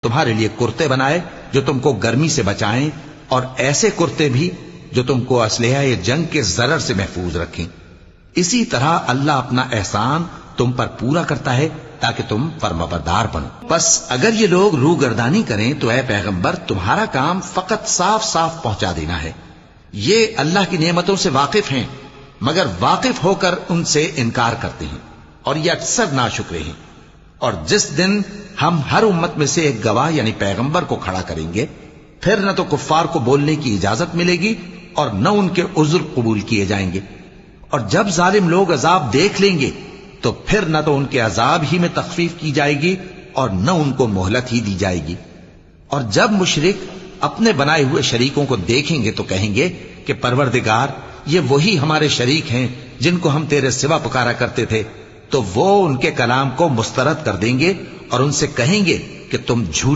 تمہارے لیے کرتے بنائے جو تم کو گرمی سے بچائیں، اور ایسے کرتے بھی جو تم کو اسلحہ جنگ کے ضرر سے محفوظ رکھیں۔ اسی طرح اللہ اپنا احسان تم پر پورا کرتا ہے تاکہ تم فرمانبردار بنو۔ بس اگر یہ لوگ روگردانی کریں تو اے پیغمبر تمہارا کام فقط صاف صاف پہنچا دینا ہے۔ یہ اللہ کی نعمتوں سے واقف ہیں مگر واقف ہو کر ان سے انکار کرتے ہیں، اور یہ اکثر ناشکرے ہیں۔ اور جس دن ہم ہر امت میں سے ایک گواہ یعنی پیغمبر کو کھڑا کریں گے، پھر نہ تو کفار کو بولنے کی اجازت ملے گی اور نہ ان کے عذر قبول کیے جائیں گے۔ اور جب ظالم لوگ عذاب دیکھ لیں گے تو پھر نہ تو ان کے عذاب ہی میں تخفیف کی جائے گی اور نہ ان کو مہلت ہی دی جائے گی۔ اور جب مشرک اپنے بنائے ہوئے شریکوں کو دیکھیں گے تو کہیں گے کہ پروردگار، یہ وہی ہمارے شریک ہیں جن کو ہم تیرے سوا پکارا کرتے تھے۔ تو وہ ان کے کلام کو مسترد کر دیں گے اور ان سے کہیں گے کہ تم جھوٹ